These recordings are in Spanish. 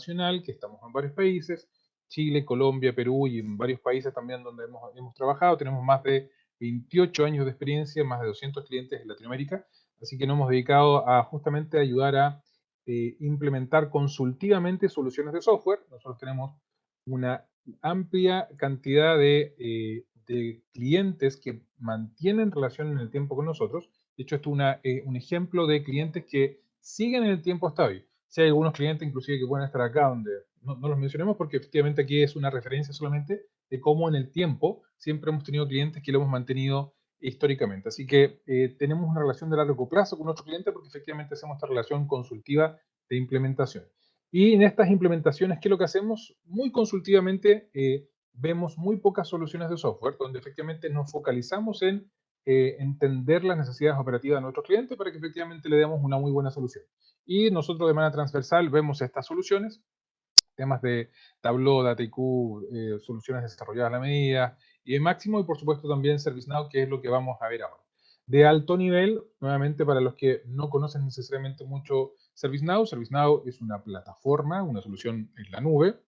internacional, que estamos en varios países, Chile, Colombia, Perú y en varios países también donde hemos trabajado. Tenemos más de 28 años de experiencia, más de 200 clientes en Latinoamérica, así que nos hemos dedicado a justamente ayudar a implementar consultivamente soluciones de software. Nosotros tenemos una amplia cantidad de clientes que mantienen relación en el tiempo con nosotros. De hecho, esto es un ejemplo de clientes que siguen en el tiempo hasta hoy. Si hay algunos clientes inclusive que pueden estar acá donde no los mencionemos porque efectivamente aquí es una referencia solamente de cómo en el tiempo siempre hemos tenido clientes que lo hemos mantenido históricamente. Así que tenemos una relación de largo plazo con nuestro cliente porque efectivamente hacemos esta relación consultiva de implementación. Y en estas implementaciones, ¿qué es lo que hacemos? Muy consultivamente vemos muy pocas soluciones de software, donde efectivamente nos focalizamos en entender las necesidades operativas de nuestros clientes para que efectivamente le demos una muy buena solución. Y nosotros de manera transversal vemos estas soluciones, temas de Tableau, DataIQ, soluciones desarrolladas a la medida y de Máximo, y por supuesto también ServiceNow, que es lo que vamos a ver ahora. De alto nivel, nuevamente para los que no conocen necesariamente mucho ServiceNow, ServiceNow es una plataforma, una solución en la nube,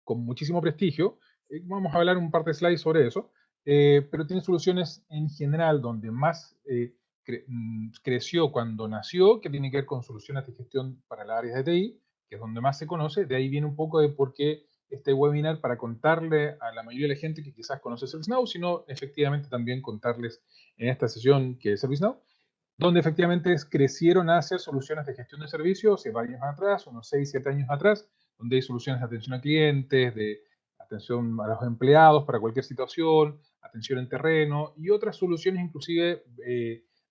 con muchísimo prestigio. Vamos a hablar un par de slides sobre eso, pero tiene soluciones en general donde más creció cuando nació, que tiene que ver con soluciones de gestión para las áreas de TI, que es donde más se conoce. De ahí viene un poco de por qué este webinar, para contarle a la mayoría de la gente que quizás conoce ServiceNow, sino efectivamente también contarles en esta sesión que es ServiceNow, donde efectivamente crecieron a hacer soluciones de gestión de servicios hace varios años atrás, unos 6 7 años atrás, donde hay soluciones de atención a clientes, de atención a los empleados para cualquier situación, atención en terreno y otras soluciones inclusive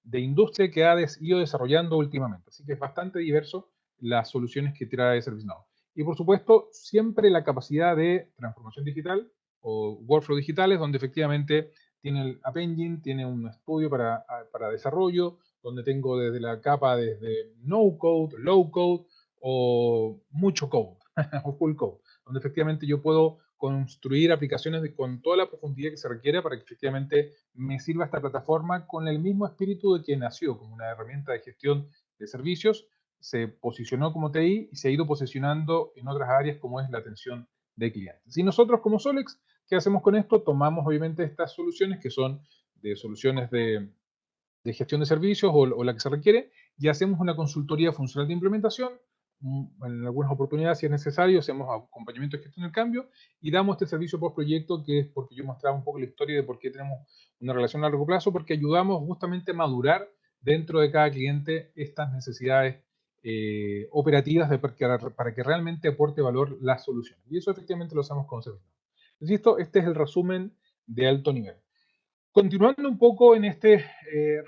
de industria que ha ido desarrollando últimamente. Así que es bastante diverso las soluciones que trae ServiceNow. Y por supuesto, siempre la capacidad de transformación digital o workflow digitales, donde efectivamente tiene el App Engine, tiene un estudio para desarrollo, donde tengo desde la capa desde no code, low code o mucho code o full code, donde efectivamente yo puedo construir aplicaciones con toda la profundidad que se requiere para que efectivamente me sirva esta plataforma con el mismo espíritu de que nació como una herramienta de gestión de servicios, se posicionó como TI y se ha ido posicionando en otras áreas como es la atención de clientes. Y nosotros como Solex, ¿qué hacemos con esto? Tomamos obviamente estas soluciones que son de soluciones de gestión de servicios o la que se requiere, y hacemos una consultoría funcional de implementación. En algunas oportunidades, si es necesario, hacemos acompañamiento de gestión del cambio y damos este servicio post proyecto, que es porque yo mostraba un poco la historia de por qué tenemos una relación a largo plazo, porque ayudamos justamente a madurar dentro de cada cliente estas necesidades operativas para que realmente aporte valor la solución. Y eso efectivamente lo hacemos con ServiceNow. Insisto, este es el resumen de alto nivel. Continuando un poco en este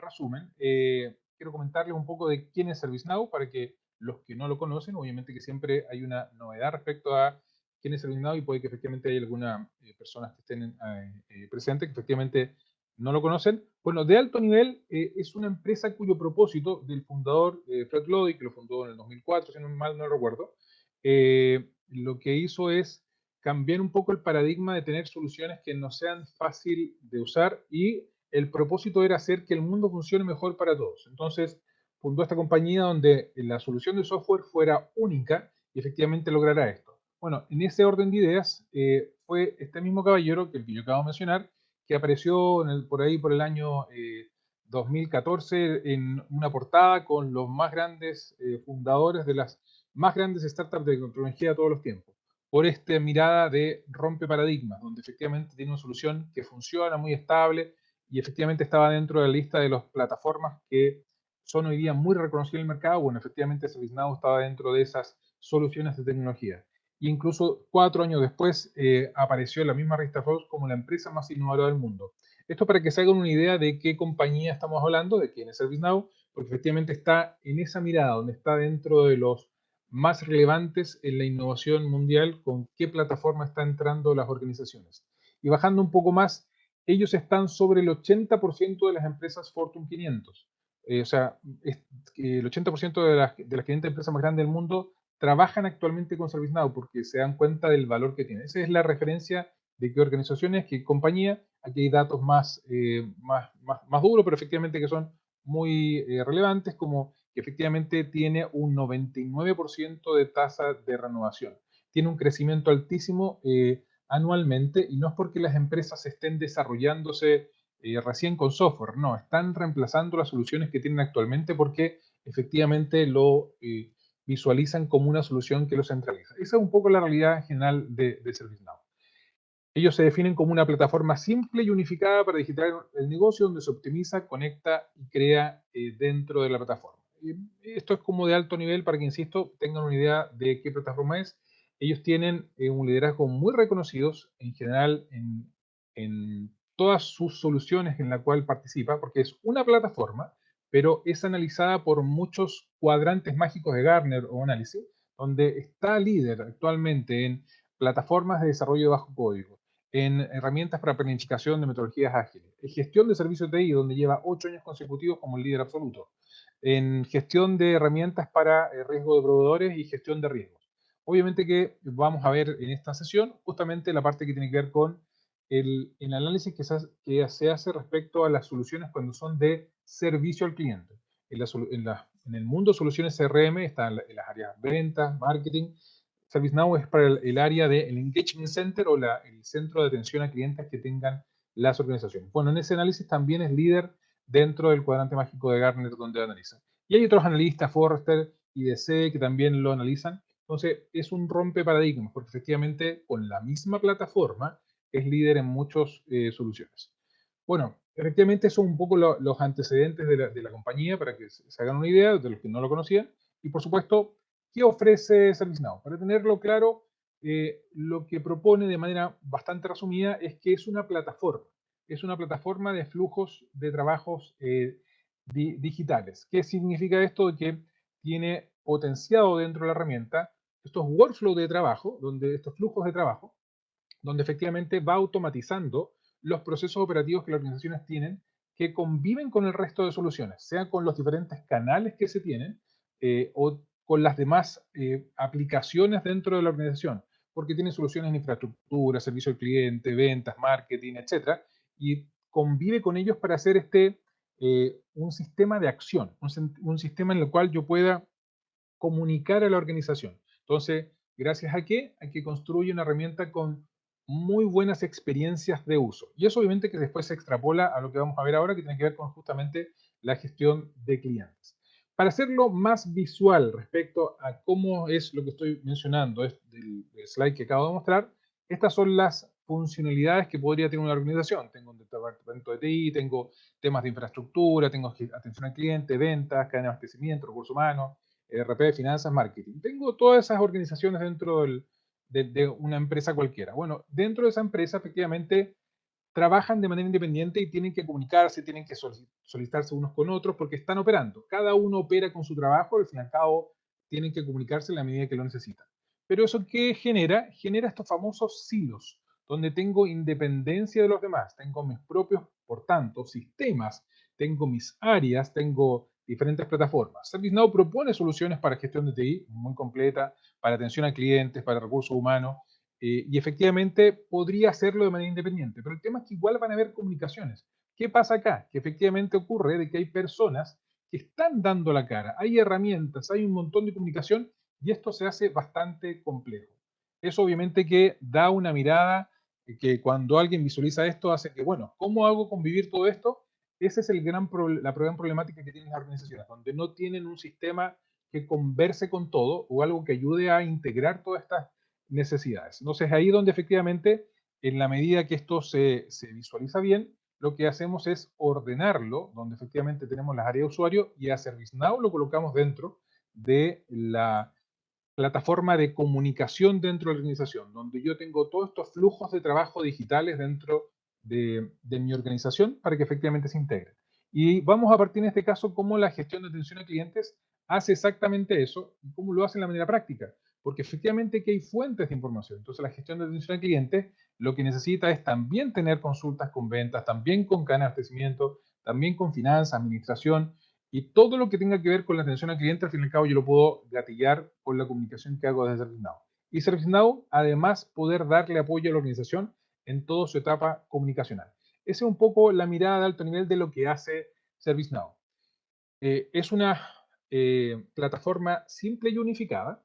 resumen, quiero comentarles un poco de quién es ServiceNow para que los que no lo conocen, obviamente que siempre hay una novedad respecto a quién es ServiceNow y puede que efectivamente haya algunas personas que estén presentes que efectivamente no lo conocen. Bueno, de alto nivel es una empresa cuyo propósito del fundador Fred Loddy, que lo fundó en el 2004, si no mal no recuerdo, lo que hizo es cambiar un poco el paradigma de tener soluciones que no sean fácil de usar, y el propósito era hacer que el mundo funcione mejor para todos. Entonces, fundó esta compañía donde la solución de software fuera única y efectivamente lograra esto. Bueno, en ese orden de ideas fue este mismo caballero, que el que yo acabo de mencionar, que apareció por ahí por el año 2014 en una portada con los más grandes fundadores de las más grandes startups de tecnología de todos los tiempos, por esta mirada de rompe paradigmas, donde efectivamente tiene una solución que funciona, muy estable, y efectivamente estaba dentro de la lista de las plataformas que son hoy día muy reconocidas en el mercado. Bueno, efectivamente ServiceNow estaba dentro de esas soluciones de tecnología. E incluso 4 años después apareció en la misma revista Forbes como la empresa más innovadora del mundo. Esto para que se hagan una idea de qué compañía estamos hablando, de quién es ServiceNow, porque efectivamente está en esa mirada, donde está dentro de los más relevantes en la innovación mundial, con qué plataforma están entrando las organizaciones. Y bajando un poco más, ellos están sobre el 80% de las empresas Fortune 500. O sea, el 80% de las 500 empresas más grandes del mundo trabajan actualmente con ServiceNow porque se dan cuenta del valor que tiene. Esa es la referencia de qué organizaciones, qué compañía. Aquí hay datos más duros, pero efectivamente que son muy relevantes, como que efectivamente tiene un 99% de tasa de renovación. Tiene un crecimiento altísimo anualmente, y no es porque las empresas estén desarrollándose recién con software, no, están reemplazando las soluciones que tienen actualmente porque efectivamente lo visualizan como una solución que lo centraliza. Esa es un poco la realidad general de ServiceNow. Ellos se definen como una plataforma simple y unificada para digitalizar el negocio, donde se optimiza, conecta y crea dentro de la plataforma. Esto es como de alto nivel para que, insisto, tengan una idea de qué plataforma es. Ellos tienen un liderazgo muy reconocidos en general en todas sus soluciones en la cual participa, porque es una plataforma, pero es analizada por muchos cuadrantes mágicos de Gartner o análisis, donde está líder actualmente en plataformas de desarrollo de bajo código, en herramientas para planificación de metodologías ágiles, en gestión de servicios de TI, donde lleva 8 años consecutivos como el líder absoluto, en gestión de herramientas para riesgo de proveedores y gestión de riesgos. Obviamente que vamos a ver en esta sesión justamente la parte que tiene que ver con el análisis que se hace respecto a las soluciones cuando son de servicio al cliente. En el mundo de soluciones CRM están en las áreas ventas, marketing. ServiceNow es para el área del Engagement Center o el centro de atención a clientes que tengan las organizaciones. Bueno, en ese análisis también es líder dentro del cuadrante mágico de Gartner donde analiza. Y hay otros analistas, Forrester y DC, que también lo analizan. Entonces, es un rompe paradigmas, porque efectivamente con la misma plataforma es líder en muchas soluciones. Bueno, efectivamente son un poco los antecedentes de la compañía para que se hagan una idea de los que no lo conocían. Y por supuesto, ¿qué ofrece ServiceNow? Para tenerlo claro, lo que propone de manera bastante resumida es que es una plataforma. Es una plataforma de flujos de trabajos digitales. ¿Qué significa esto? Que tiene potenciado dentro de la herramienta estos workflows de trabajo, donde estos flujos de trabajo, donde efectivamente va automatizando los procesos operativos que las organizaciones tienen que conviven con el resto de soluciones, sea con los diferentes canales que se tienen o con las demás aplicaciones dentro de la organización, porque tiene soluciones en infraestructura, servicio al cliente, ventas, marketing, etcétera, y convive con ellos para hacer un sistema de acción, un sistema en el cual yo pueda comunicar a la organización. Entonces, ¿gracias a qué? A que construye una herramienta con muy buenas experiencias de uso. Y eso obviamente que después se extrapola a lo que vamos a ver ahora, que tiene que ver con justamente la gestión de clientes. Para hacerlo más visual respecto a cómo es lo que estoy mencionando, es del slide que acabo de mostrar, estas son las funcionalidades que podría tener una organización. Tengo un departamento de TI, tengo temas de infraestructura, tengo atención al cliente, ventas, cadena de abastecimiento, recursos humanos, RP, finanzas, marketing. Tengo todas esas organizaciones dentro de una empresa cualquiera. Bueno, dentro de esa empresa, efectivamente, trabajan de manera independiente y tienen que comunicarse, tienen que solicitarse unos con otros porque están operando. Cada uno opera con su trabajo, al fin y al cabo tienen que comunicarse en la medida que lo necesitan. Pero eso ¿qué genera? Genera estos famosos silos, donde tengo independencia de los demás, tengo mis propios, por tanto, sistemas, tengo mis áreas, tengo diferentes plataformas. ServiceNow propone soluciones para gestión de TI muy completa, para atención a clientes, para recursos humanos, y efectivamente podría hacerlo de manera independiente, pero el tema es que igual van a haber comunicaciones. ¿Qué pasa acá? Que efectivamente ocurre de que hay personas que están dando la cara, hay herramientas, hay un montón de comunicación y esto se hace bastante complejo. Eso obviamente que da una mirada que cuando alguien visualiza esto hace que, bueno, ¿cómo hago convivir todo esto? Esa es la gran problemática que tienen las organizaciones, donde no tienen un sistema que converse con todo o algo que ayude a integrar todas estas necesidades. Entonces, ahí donde efectivamente, en la medida que esto se visualiza bien, lo que hacemos es ordenarlo, donde efectivamente tenemos las áreas de usuario y a ServiceNow lo colocamos dentro de la plataforma de comunicación dentro de la organización, donde yo tengo todos estos flujos de trabajo digitales dentro de mi organización para que efectivamente se integren. Y vamos a partir en este caso cómo la gestión de atención a clientes hace exactamente eso y cómo lo hace en la manera práctica, porque efectivamente que hay fuentes de información. Entonces la gestión de atención al cliente lo que necesita es también tener consultas con ventas, también con cadena de abastecimiento, también con finanzas, administración, y todo lo que tenga que ver con la atención al cliente, al fin y al cabo, yo lo puedo gatillar con la comunicación que hago desde ServiceNow. Y ServiceNow, además, poder darle apoyo a la organización en toda su etapa comunicacional. Esa es un poco la mirada de alto nivel de lo que hace ServiceNow. Es una plataforma simple y unificada,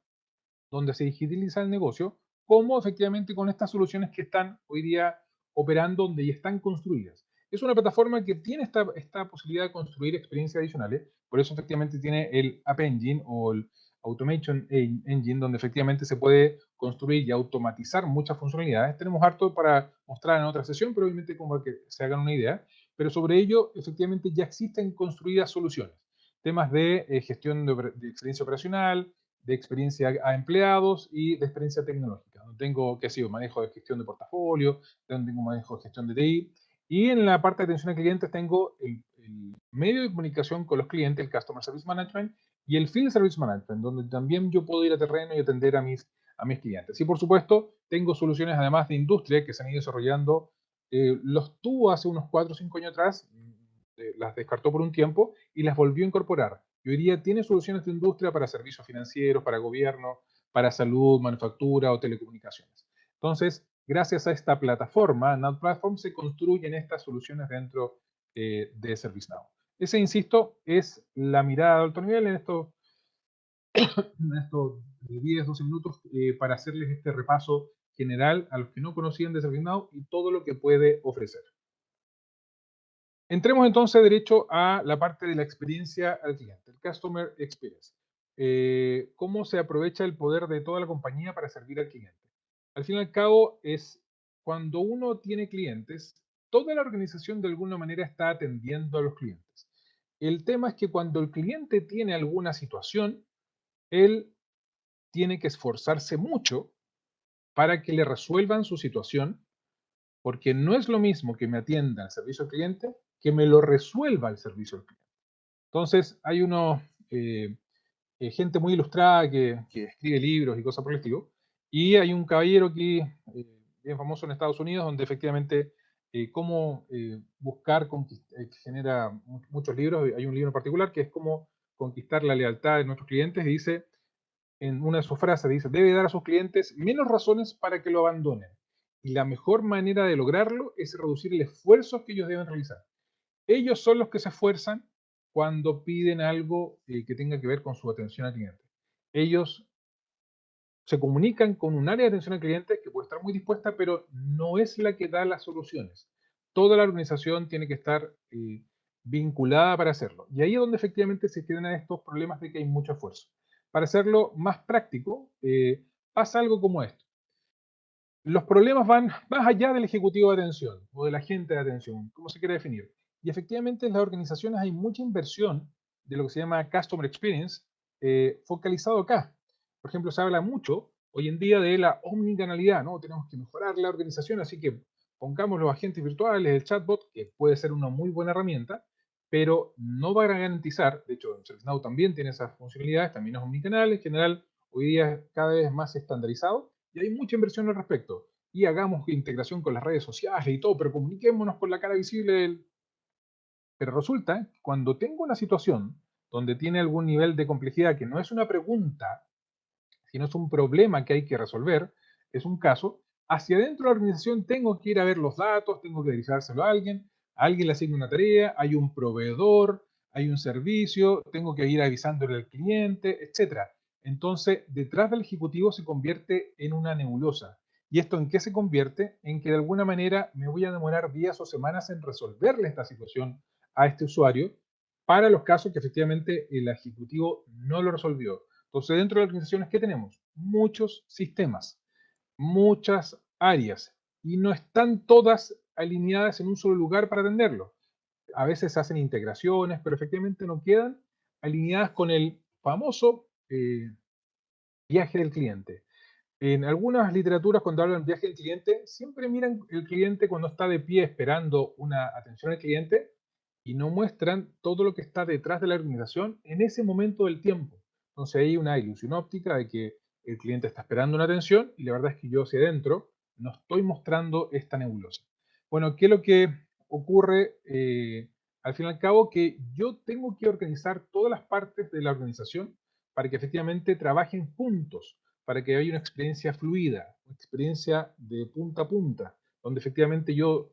donde se digitaliza el negocio, como efectivamente con estas soluciones que están hoy día operando, donde ya están construidas. Es una plataforma que tiene esta posibilidad de construir experiencias adicionales, por eso efectivamente tiene el App Engine o el Automation Engine, donde efectivamente se puede construir y automatizar muchas funcionalidades. Tenemos harto para mostrar en otra sesión, pero obviamente como que se hagan una idea. Pero sobre ello, efectivamente, ya existen construidas soluciones. Temas de gestión de experiencia operacional, de experiencia a empleados y de experiencia tecnológica. Donde tengo, qué sé yo, manejo de gestión de portafolio, donde tengo manejo de gestión de TI. Y en la parte de atención a clientes tengo el medio de comunicación con los clientes, el Customer Service Management, y el Field Service Management, donde también yo puedo ir a terreno y atender a mis clientes. Y por supuesto, tengo soluciones además de industria que se han ido desarrollando. Los tuvo hace unos 4 o 5 años atrás, las descartó por un tiempo y las volvió a incorporar. Y hoy día tiene soluciones de industria para servicios financieros, para gobierno, para salud, manufactura o telecomunicaciones. Entonces, gracias a esta plataforma, NAT Platform, se construyen estas soluciones dentro de ServiceNow. Ese, insisto, es la mirada de alto nivel en estos 10, 12 minutos para hacerles este repaso general a los que no conocían de ServiceNow y todo lo que puede ofrecer. Entremos entonces derecho a la parte de la experiencia al cliente, el Customer Experience. ¿Cómo se aprovecha el poder de toda la compañía para servir al cliente? Al fin y al cabo, es cuando uno tiene clientes, toda la organización de alguna manera está atendiendo a los clientes. El tema es que cuando el cliente tiene alguna situación, él tiene que esforzarse mucho para que le resuelvan su situación, porque no es lo mismo que me atienda el servicio al cliente que me lo resuelva el servicio al cliente. Entonces, hay eh, gente muy ilustrada que escribe libros y cosas por el estilo, y hay un caballero aquí, bien famoso en Estados Unidos, donde efectivamente cómo buscar, que genera muchos libros. Hay un libro en particular que es cómo conquistar la lealtad de nuestros clientes, y dice, en una de sus frases, dice, debe dar a sus clientes menos razones para que lo abandonen. Y la mejor manera de lograrlo es reducir el esfuerzo que ellos deben realizar. Ellos son los que se esfuerzan cuando piden algo que tenga que ver con su atención al cliente. Ellos se comunican con un área de atención al cliente que puede estar muy dispuesta, pero no es la que da las soluciones. Toda la organización tiene que estar vinculada para hacerlo. Y ahí es donde efectivamente se generan estos problemas de que hay mucho esfuerzo. Para hacerlo más práctico, pasa algo como esto. Los problemas van más allá del ejecutivo de atención o del agente de atención, como se quiere definir. Y efectivamente en las organizaciones hay mucha inversión de lo que se llama Customer Experience focalizado acá. Por ejemplo, se habla mucho hoy en día de la omnicanalidad, ¿no? Tenemos que mejorar la organización, así que pongamos los agentes virtuales, el chatbot, que puede ser una muy buena herramienta, pero no va a garantizar, de hecho, ServiceNow también tiene esas funcionalidades, también es omnicanal, en general, hoy día es cada vez más estandarizado, y hay mucha inversión al respecto. Y hagamos integración con las redes sociales y todo, pero comuniquémonos con la cara visible Pero resulta que cuando tengo una situación donde tiene algún nivel de complejidad que no es una pregunta, sino es un problema que hay que resolver, es un caso, hacia adentro de la organización tengo que ir a ver los datos, tengo que dirigárselo a alguien le asigna una tarea, hay un proveedor, hay un servicio, tengo que ir avisándole al cliente, etcétera. Entonces, detrás del ejecutivo se convierte en una nebulosa. ¿Y esto en qué se convierte? En que de alguna manera me voy a demorar días o semanas en resolverle esta situación a este usuario para los casos que efectivamente el ejecutivo no lo resolvió. Entonces, dentro de las organizaciones, ¿qué tenemos? Muchos sistemas, muchas áreas, y no están todas alineadas en un solo lugar para atenderlo. A veces se hacen integraciones, pero efectivamente no quedan alineadas con el famoso viaje del cliente. En algunas literaturas, cuando hablan de viaje del cliente, siempre miran el cliente cuando está de pie esperando una atención al cliente y no muestran todo lo que está detrás de la organización en ese momento del tiempo. Entonces hay una ilusión óptica de que el cliente está esperando una atención y la verdad es que yo hacia adentro no estoy mostrando esta nebulosa. Bueno, ¿qué es lo que ocurre al fin y al cabo? Que yo tengo que organizar todas las partes de la organización para que efectivamente trabajen juntos, para que haya una experiencia fluida, una experiencia de punta a punta, donde efectivamente yo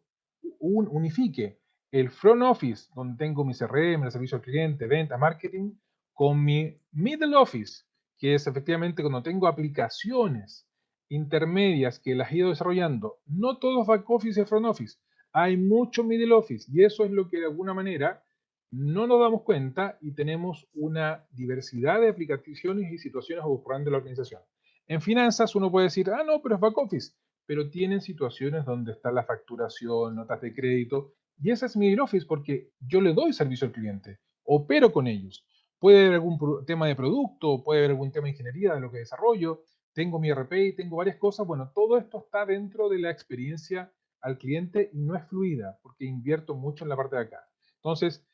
unifique el front office, donde tengo mi CRM, el servicio al cliente, venta, marketing, con mi middle office, que es efectivamente cuando tengo aplicaciones intermedias que las he ido desarrollando. No todos back office y front office. Hay mucho middle office y eso es lo que de alguna manera no nos damos cuenta y tenemos una diversidad de aplicaciones y situaciones ocurriendo en la organización. En finanzas uno puede decir, ah, no, pero es back office, pero tienen situaciones donde está la facturación, notas de crédito, y ese es middle office porque yo le doy servicio al cliente, opero con ellos. Puede haber algún tema de producto, puede haber algún tema de ingeniería de lo que desarrollo, tengo mi RP, tengo varias cosas. Bueno, todo esto está dentro de la experiencia al cliente y no es fluida porque invierto mucho en la parte de acá. Entonces,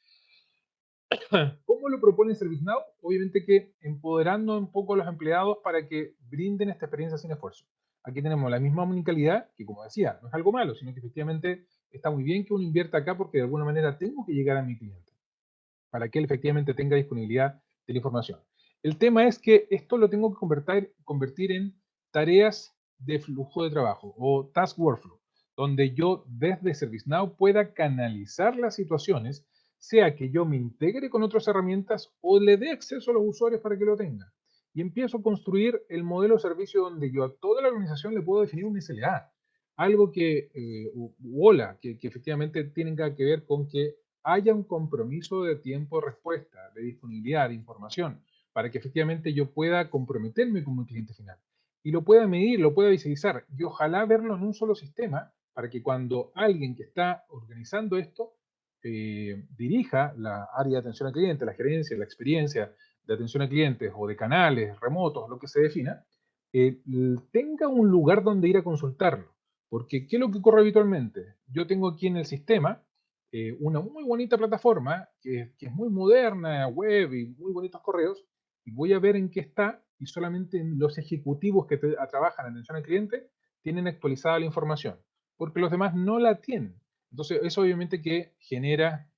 ¿cómo lo propone ServiceNow? Obviamente que empoderando un poco a los empleados para que brinden esta experiencia sin esfuerzo. Aquí tenemos la misma omnicalidad, que como decía, no es algo malo, sino que efectivamente está muy bien que uno invierta acá porque de alguna manera tengo que llegar a mi cliente para que él efectivamente tenga disponibilidad de la información. El tema es que esto lo tengo que convertir en tareas de flujo de trabajo o task workflow, donde yo desde ServiceNow pueda canalizar las situaciones, sea que yo me integre con otras herramientas o le dé acceso a los usuarios para que lo tengan. Y empiezo a construir el modelo de servicio donde yo a toda la organización le puedo definir un SLA, algo que, hola, que efectivamente tenga que ver con que haya un compromiso de tiempo de respuesta, de disponibilidad, de información, para que efectivamente yo pueda comprometerme como cliente final y lo pueda medir, lo pueda visualizar y ojalá verlo en un solo sistema para que cuando alguien que está organizando esto dirija la área de atención al cliente, la gerencia, la experiencia de atención a clientes o de canales remotos, lo que se defina, tenga un lugar donde ir a consultarlo. Porque, ¿qué es lo que ocurre habitualmente? Yo tengo aquí en el sistema una muy bonita plataforma que es muy moderna, web y muy bonitos correos, y voy a ver en qué está, y solamente los ejecutivos que trabajan en atención al cliente tienen actualizada la información, porque los demás no la tienen. Entonces, eso obviamente que genera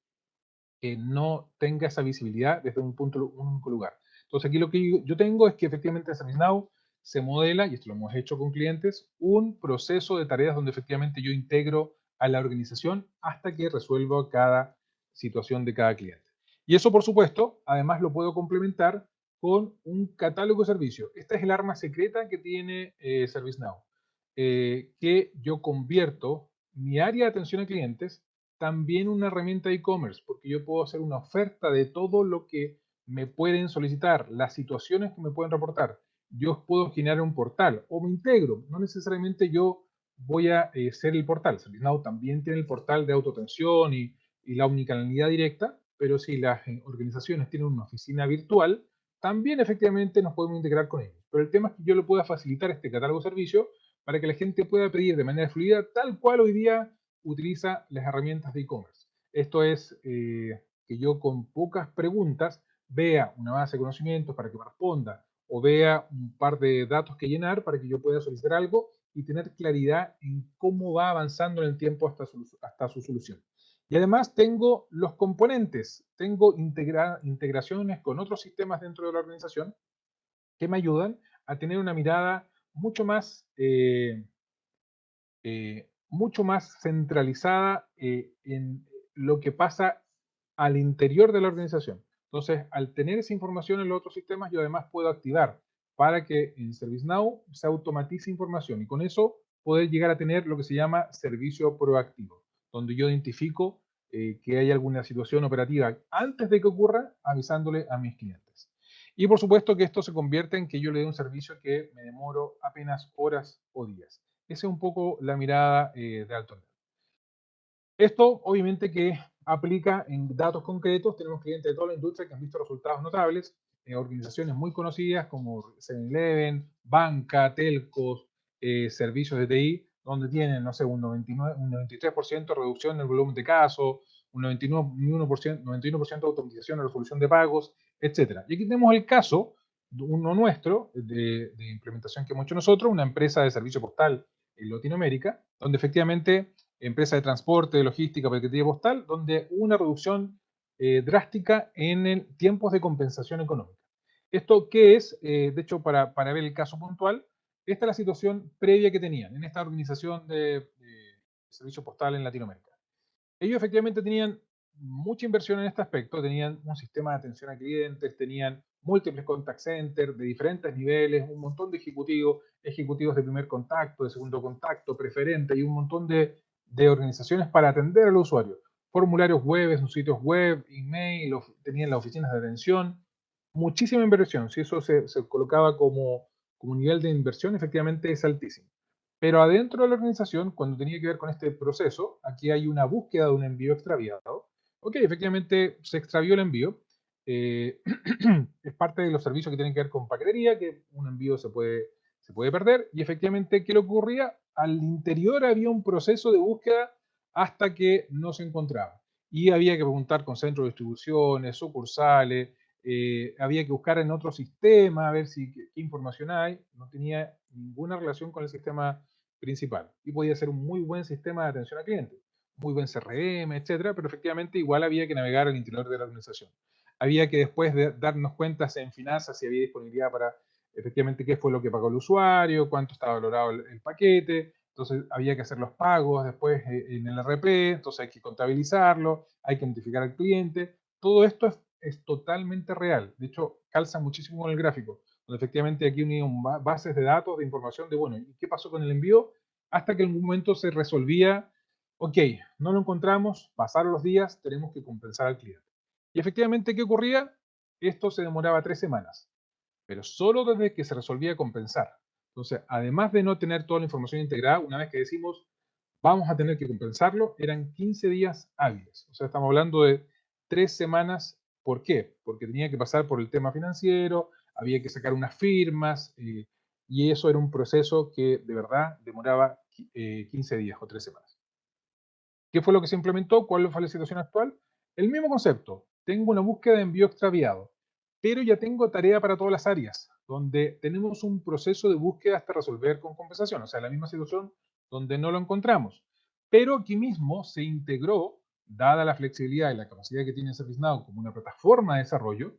que no tenga esa visibilidad desde un único lugar. Entonces, aquí lo que yo tengo es que efectivamente en ServiceNow se modela, y esto lo hemos hecho con clientes, un proceso de tareas donde efectivamente yo integro a la organización hasta que resuelvo cada situación de cada cliente. Y eso, por supuesto, además lo puedo complementar con un catálogo de servicios. Esta es el arma secreta que tiene ServiceNow, que yo convierto mi área de atención a clientes también una herramienta de e-commerce, porque yo puedo hacer una oferta de todo lo que me pueden solicitar, las situaciones que me pueden reportar. Yo puedo generar un portal o me integro. No necesariamente yo voy a ser el portal. ServiceNow también tiene el portal de autoatención y la omnicanalidad directa, pero si las organizaciones tienen una oficina virtual, también efectivamente nos podemos integrar con ellos. Pero el tema es que yo le pueda facilitar este catálogo de servicios para que la gente pueda pedir de manera fluida, tal cual hoy día utiliza las herramientas de e-commerce. Esto es que yo con pocas preguntas vea una base de conocimientos para que me responda o vea un par de datos que llenar para que yo pueda solicitar algo y tener claridad en cómo va avanzando en el tiempo hasta su solución. Y además tengo los componentes, tengo integraciones con otros sistemas dentro de la organización que me ayudan a tener una mirada mucho más centralizada en lo que pasa al interior de la organización. Entonces, al tener esa información en los otros sistemas, yo además puedo activar para que en ServiceNow se automatice información y con eso poder llegar a tener lo que se llama servicio proactivo, donde yo identifico que hay alguna situación operativa antes de que ocurra, avisándole a mis clientes. Y por supuesto que esto se convierte en que yo le dé un servicio que me demoro apenas horas o días. Esa es un poco la mirada de alto nivel. Esto obviamente que aplica en datos concretos. Tenemos clientes de toda la industria que han visto resultados notables, organizaciones muy conocidas como 7-Eleven, banca, telcos, servicios de TI, donde tienen, no sé, un 99, un 93% de reducción en el volumen de casos, un 91%, 91% de automatización en la resolución de pagos, etcétera. Y aquí tenemos el caso, uno nuestro, de implementación que hemos hecho nosotros, una empresa de servicio postal en Latinoamérica, donde efectivamente empresa de transporte, de logística, paquetería postal, donde hubo una reducción drástica en el tiempos de compensación económica. ¿Esto qué es? De hecho, para ver el caso puntual, esta es la situación previa que tenían en esta organización de servicio postal en Latinoamérica. Ellos efectivamente tenían mucha inversión en este aspecto, tenían un sistema de atención a clientes, tenían múltiples contact centers de diferentes niveles, un montón de ejecutivos, ejecutivos de primer contacto, de segundo contacto, preferente, y un montón de organizaciones para atender al usuario. Formularios web, sus sitios web, email, tenían las oficinas de atención, muchísima inversión. Si eso se colocaba como nivel de inversión, efectivamente es altísimo. Pero adentro de la organización, cuando tenía que ver con este proceso, aquí hay una búsqueda de un envío extraviado. Ok, efectivamente se extravió el envío. eh, es parte de los servicios que tienen que ver con paquetería, que un envío se puede perder. Y efectivamente, ¿qué le ocurría? Al interior había un proceso de búsqueda hasta que no se encontraba. Y había que preguntar con centros de distribuciones, sucursales, había que buscar en otro sistema a ver qué información hay. No tenía ninguna relación con el sistema principal. Y podía ser un muy buen sistema de atención al cliente, muy buen CRM, etcétera, pero efectivamente igual había que navegar al interior de la organización. Había que después darnos cuenta en finanzas si había disponibilidad para efectivamente qué fue lo que pagó el usuario, cuánto estaba valorado el paquete. Entonces había que hacer los pagos después en el RP, entonces hay que contabilizarlo, hay que notificar al cliente. Todo esto es totalmente real. De hecho, calza muchísimo con el gráfico, donde efectivamente aquí unieron bases de datos, de información de, bueno, ¿y qué pasó con el envío? Hasta que en algún momento se resolvía, ok, no lo encontramos, pasaron los días, tenemos que compensar al cliente. Y efectivamente, ¿qué ocurría? Esto se demoraba 3 semanas, pero solo desde que se resolvía compensar. Entonces, además de no tener toda la información integrada, una vez que decimos vamos a tener que compensarlo, eran 15 días hábiles. O sea, estamos hablando de 3 semanas. ¿Por qué? Porque tenía que pasar por el tema financiero, había que sacar unas firmas, y eso era un proceso que de verdad demoraba 15 días o 3 semanas. ¿Qué fue lo que se implementó? ¿Cuál fue la situación actual? El mismo concepto. Tengo una búsqueda de envío extraviado, pero ya tengo tarea para todas las áreas, donde tenemos un proceso de búsqueda hasta resolver con compensación, o sea, la misma situación donde no lo encontramos. Pero aquí mismo se integró, dada la flexibilidad y la capacidad que tiene ServiceNow como una plataforma de desarrollo,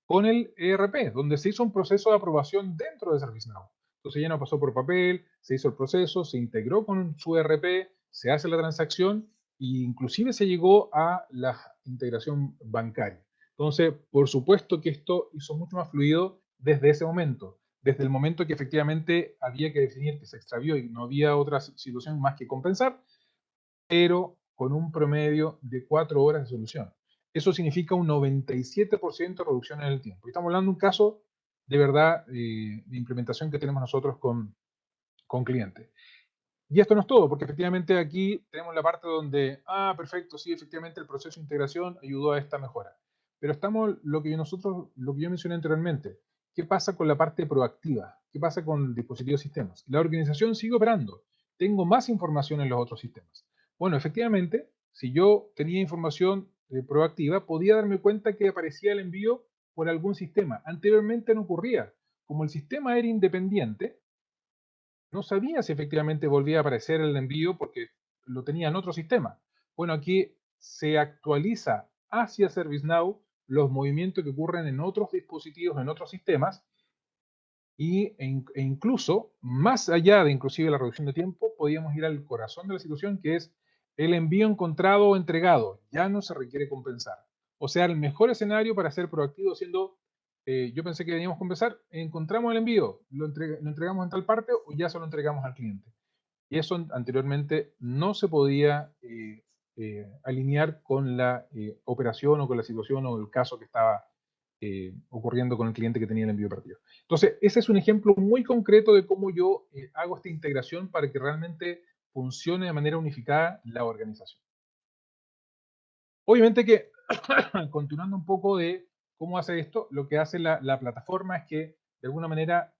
con el ERP, donde se hizo un proceso de aprobación dentro de ServiceNow. Entonces ya no pasó por papel, se hizo el proceso, se integró con su ERP, se hace la transacción e inclusive se llegó a la integración bancaria. Entonces, por supuesto que esto hizo mucho más fluido desde ese momento, desde el momento que efectivamente había que definir que se extravió y no había otra situación más que compensar, pero con un promedio de 4 horas de solución. Eso significa un 97% de reducción en el tiempo. Y estamos hablando de un caso de verdad de implementación que tenemos nosotros con clientes. Y esto no es todo, porque efectivamente aquí tenemos la parte donde, perfecto, sí, efectivamente el proceso de integración ayudó a esta mejora. Pero estamos lo que yo mencioné anteriormente. ¿Qué pasa con la parte proactiva? ¿Qué pasa con dispositivos sistemas? La organización sigue operando. Tengo más información en los otros sistemas. Bueno, efectivamente, si yo tenía información proactiva, podía darme cuenta que aparecía el envío por algún sistema. Anteriormente no ocurría. Como el sistema era independiente, no sabía si efectivamente volvía a aparecer el envío porque lo tenía en otro sistema. Bueno, aquí se actualiza hacia ServiceNow los movimientos que ocurren en otros dispositivos, en otros sistemas, e incluso, más allá de inclusive la reducción de tiempo, podíamos ir al corazón de la situación, que es el envío encontrado o entregado. Ya no se requiere compensar. O sea, el mejor escenario para ser proactivo siendo, yo pensé que debíamos compensar, encontramos el envío, lo entregamos en tal parte o ya se lo entregamos al cliente. Y eso anteriormente no se podía alinear con la operación o con la situación o el caso que estaba ocurriendo con el cliente que tenía el envío perdido. Entonces, ese es un ejemplo muy concreto de cómo yo hago esta integración para que realmente funcione de manera unificada la organización. Obviamente que, continuando un poco de cómo hace esto, lo que hace la plataforma es que de alguna manera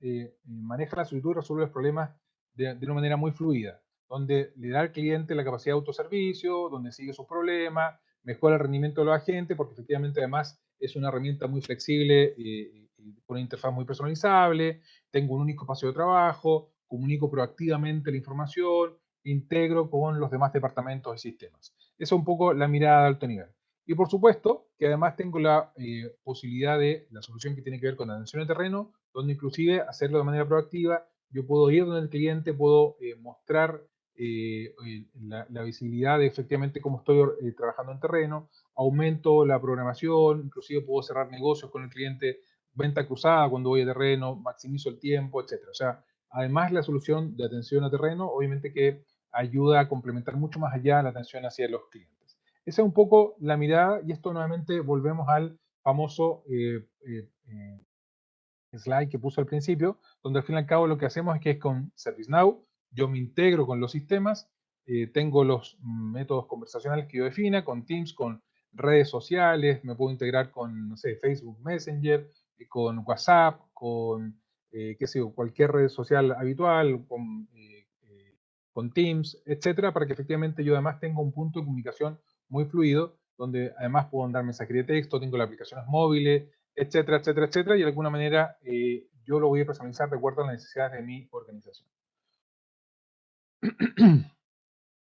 maneja la solicitud y resuelve los problemas de una manera muy fluida, donde le da al cliente la capacidad de autoservicio, donde sigue sus problemas, mejora el rendimiento de los agentes, porque efectivamente además es una herramienta muy flexible y con una interfaz muy personalizable, tengo un único espacio de trabajo, comunico proactivamente la información, integro con los demás departamentos y sistemas. Esa es un poco la mirada de alto nivel. Y por supuesto que además tengo la posibilidad de la solución que tiene que ver con atención de terreno, donde inclusive hacerlo de manera proactiva, yo puedo ir donde el cliente, puedo mostrar la visibilidad de efectivamente cómo estoy trabajando en terreno, aumento la programación, inclusive puedo cerrar negocios con el cliente, venta cruzada cuando voy a terreno, maximizo el tiempo, etcétera. O sea, además la solución de atención a terreno, obviamente que ayuda a complementar mucho más allá la atención hacia los clientes. Esa es un poco la mirada y esto nuevamente volvemos al famoso slide que puse al principio, donde al fin y al cabo lo que hacemos es que con ServiceNow yo me integro con los sistemas, tengo los métodos conversacionales que yo defina, con Teams, con redes sociales, me puedo integrar con, no sé, Facebook Messenger, con WhatsApp, con, qué sé yo, cualquier red social habitual, con Teams, etcétera, para que efectivamente yo además tenga un punto de comunicación muy fluido, donde además puedo mandar mensajes de texto, tengo las aplicaciones móviles, etcétera, etcétera, etcétera, y de alguna manera yo lo voy a personalizar de acuerdo a las necesidades de mi organización.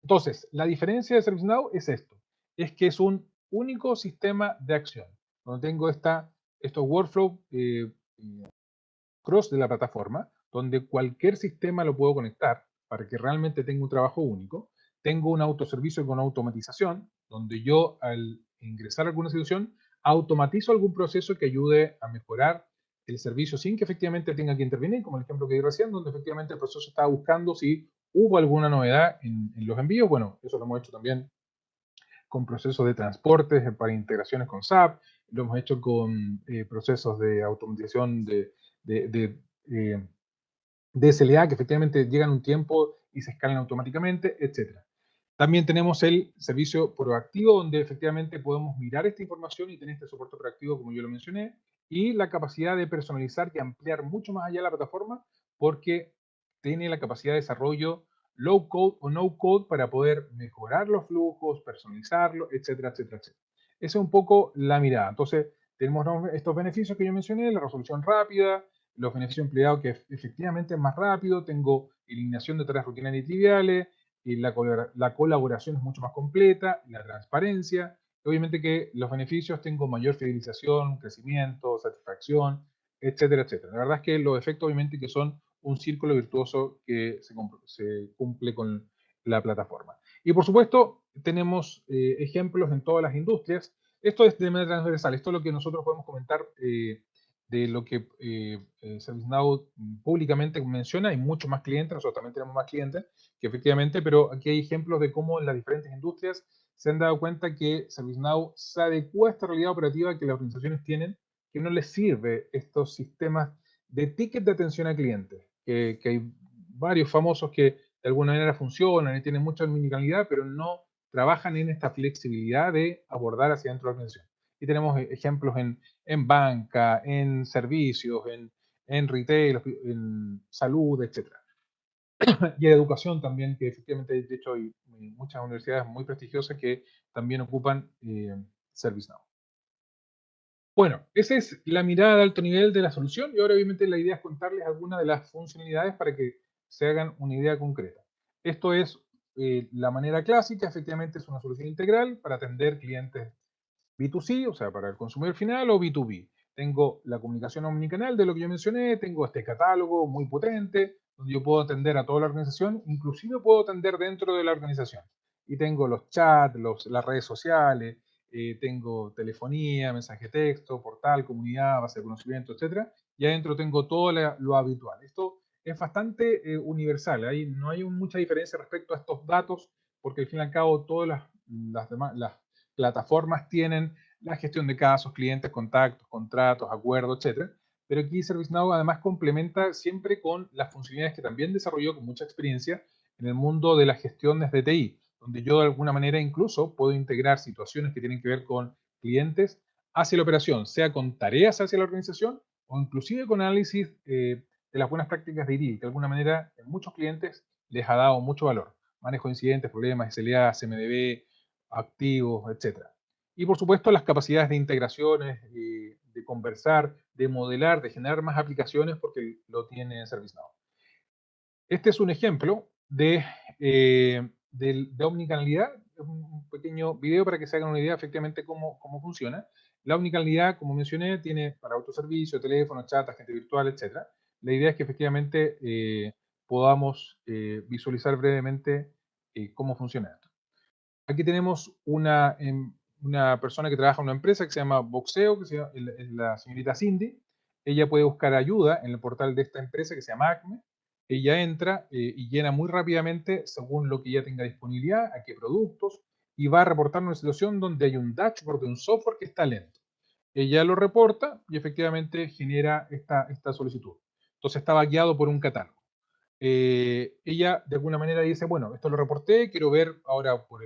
Entonces, la diferencia de ServiceNow es esto, es que es un único sistema de acción, donde tengo estos workflows cross de la plataforma, donde cualquier sistema lo puedo conectar para que realmente tenga un trabajo único. Tengo un autoservicio con automatización, donde yo al ingresar a alguna situación, automatizo algún proceso que ayude a mejorar el servicio sin que efectivamente tenga que intervenir, como el ejemplo que di recién, donde efectivamente el proceso estaba buscando si hubo alguna novedad en los envíos. Bueno, eso lo hemos hecho también con procesos de transportes para integraciones con SAP, lo hemos hecho con procesos de automatización de, eh, de SLA que efectivamente llegan un tiempo y se escalan automáticamente, etcétera. También tenemos el servicio proactivo, donde efectivamente podemos mirar esta información y tener este soporte proactivo, como yo lo mencioné, y la capacidad de personalizar y ampliar mucho más allá la plataforma, porque tiene la capacidad de desarrollo low code o no code para poder mejorar los flujos, personalizarlo, etcétera, etcétera, etcétera. Esa es un poco la mirada. Entonces, tenemos estos beneficios que yo mencioné, la resolución rápida, los beneficios empleados que efectivamente es más rápido, tengo eliminación de tareas rutinarias y triviales, y la colaboración es mucho más completa, la transparencia, obviamente que los beneficios tengo mayor fidelización, crecimiento, satisfacción, etcétera, etcétera. La verdad es que los efectos obviamente que son un círculo virtuoso que se cumple con la plataforma. Y por supuesto, tenemos ejemplos en todas las industrias. Esto es de manera transversal, esto es lo que nosotros podemos comentar de lo que ServiceNow públicamente menciona. Hay muchos más clientes, nosotros también tenemos más clientes, que efectivamente, pero aquí hay ejemplos de cómo en las diferentes industrias se han dado cuenta que ServiceNow se adecua a esta realidad operativa que las organizaciones tienen, que no les sirve estos sistemas de ticket de atención al cliente, que hay varios famosos que de alguna manera funcionan y tienen mucha omnicanalidad, pero no trabajan en esta flexibilidad de abordar hacia dentro de la organización. Y tenemos ejemplos en banca, en servicios, en retail, en salud, etc. Y en educación también, que efectivamente, de hecho, hay muchas universidades muy prestigiosas que también ocupan ServiceNow. Bueno, esa es la mirada de alto nivel de la solución y ahora obviamente la idea es contarles algunas de las funcionalidades para que se hagan una idea concreta. Esto es la manera clásica, efectivamente es una solución integral para atender clientes B2C, o sea, para el consumidor final, o B2B. Tengo la comunicación omnicanal de lo que yo mencioné, tengo este catálogo muy potente, donde yo puedo atender a toda la organización, inclusive puedo atender dentro de la organización. Y tengo los chats, las redes sociales, tengo telefonía, mensaje de texto, portal, comunidad, base de conocimiento, etcétera. Y adentro tengo todo lo habitual. Esto es bastante universal, no hay mucha diferencia respecto a estos datos, porque al fin y al cabo todas las plataformas tienen la gestión de casos, clientes, contactos, contratos, acuerdos, etcétera. Pero aquí ServiceNow además complementa siempre con las funcionalidades que también desarrolló con mucha experiencia en el mundo de las gestiones de TI, donde yo de alguna manera incluso puedo integrar situaciones que tienen que ver con clientes hacia la operación, sea con tareas hacia la organización o inclusive con análisis de las buenas prácticas de IT, que de alguna manera en muchos clientes les ha dado mucho valor. Manejo de incidentes, problemas, SLA, CMDB, activos, etcétera. Y por supuesto las capacidades de integraciones, de conversar, de modelar, de generar más aplicaciones porque lo tiene ServiceNow. Este es un ejemplo de omnicanalidad, es un pequeño video para que se hagan una idea efectivamente cómo funciona. La omnicanalidad, como mencioné, tiene para autoservicio, teléfono, chat, agente virtual, etc. La idea es que efectivamente podamos visualizar brevemente cómo funciona esto. Aquí tenemos una persona que trabaja en una empresa que se llama Boxeo, que es la señorita Cindy. Ella puede buscar ayuda en el portal de esta empresa que se llama Acme. Ella entra y llena muy rápidamente según lo que ella tenga disponibilidad, a qué productos, y va a reportar una situación donde hay un dashboard de un software que está lento. Ella lo reporta y efectivamente genera esta solicitud. Entonces estaba guiado por un catálogo. Ella de alguna manera dice, bueno, esto lo reporté, quiero ver ahora por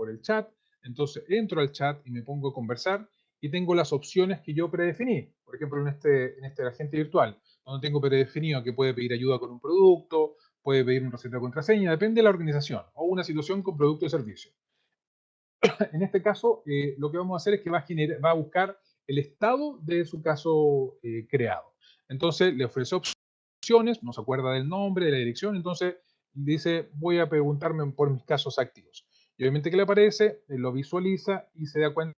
el chat, entonces entro al chat y me pongo a conversar y tengo las opciones que yo predefiní, por ejemplo en este agente virtual, donde tengo predefinido que puede pedir ayuda con un producto, puede pedir un receta de contraseña, depende de la organización, o una situación con producto y servicio. En este caso, lo que vamos a hacer es que va a buscar el estado de su caso creado. Entonces, le ofrece opciones, no se acuerda del nombre, de la dirección, entonces dice, voy a preguntarme por mis casos activos. Y obviamente que le aparece, lo visualiza y se da cuenta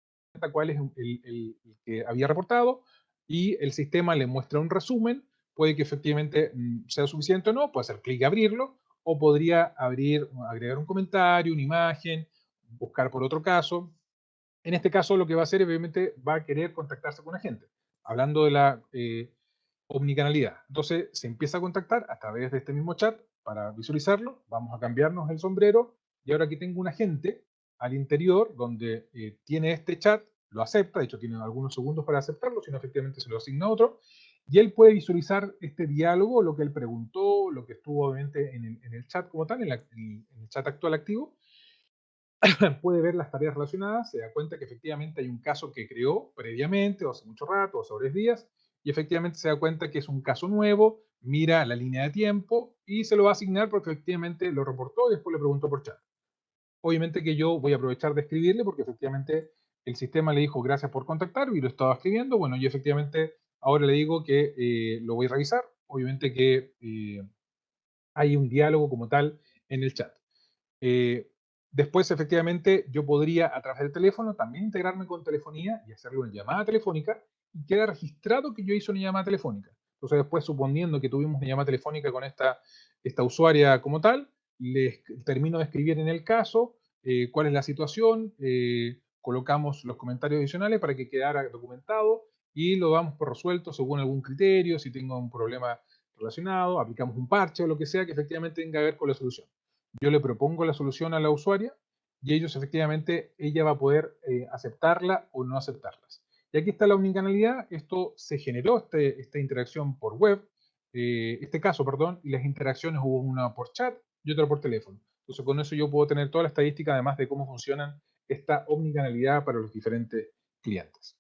cuál es el que había reportado y el sistema le muestra un resumen, puede que efectivamente sea suficiente o no, puede hacer clic a abrirlo o podría agregar un comentario, una imagen, buscar por otro caso. En este caso, lo que va a hacer, obviamente, va a querer contactarse con la gente, hablando de la omnicanalidad. Entonces, se empieza a contactar a través de este mismo chat para visualizarlo. Vamos a cambiarnos el sombrero y ahora aquí tengo un agente al interior donde tiene este chat, lo acepta, de hecho tiene algunos segundos para aceptarlo, si no efectivamente se lo asigna a otro, y él puede visualizar este diálogo, lo que él preguntó, lo que estuvo obviamente en el chat como tal, en el chat actual activo, puede ver las tareas relacionadas, se da cuenta que efectivamente hay un caso que creó previamente, o hace mucho rato, o sobre días, y efectivamente se da cuenta que es un caso nuevo, mira la línea de tiempo y se lo va a asignar porque efectivamente lo reportó y después le preguntó por chat. Obviamente que yo voy a aprovechar de escribirle porque efectivamente el sistema le dijo gracias por contactar y lo estaba escribiendo. Bueno, yo efectivamente ahora le digo que lo voy a revisar. Obviamente que hay un diálogo como tal en el chat. Eh, Después, efectivamente, yo podría a través del teléfono también integrarme con telefonía y hacerle una llamada telefónica y queda registrado que yo hice una llamada telefónica. Entonces, después, suponiendo que tuvimos una llamada telefónica con esta usuaria como tal, termino de escribir en el caso cuál es la situación, colocamos los comentarios adicionales para que quedara documentado y lo damos por resuelto según algún criterio, si tengo un problema relacionado, aplicamos un parche o lo que sea que efectivamente tenga que ver con la solución. Yo le propongo la solución a la usuaria y ellos efectivamente, ella va a poder aceptarla o no aceptarlas. Y aquí está la omnicanalidad, esto se generó, esta interacción por web, este caso, perdón, y las interacciones hubo una por chat y otra por teléfono. Entonces con eso yo puedo tener toda la estadística además de cómo funcionan esta omnicanalidad para los diferentes clientes.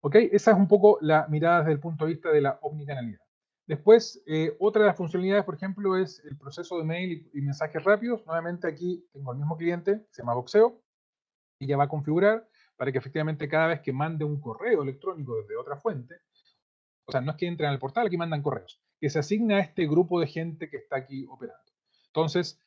¿Ok? Esa es un poco la mirada desde el punto de vista de la omnicanalidad. Después, otra de las funcionalidades, por ejemplo, es el proceso de mail y mensajes rápidos. Nuevamente aquí tengo el mismo cliente, se llama Boxeo, y ya va a configurar para que efectivamente cada vez que mande un correo electrónico desde otra fuente, o sea, no es que entren al portal, aquí mandan correos, que se asigna a este grupo de gente que está aquí operando. Entonces,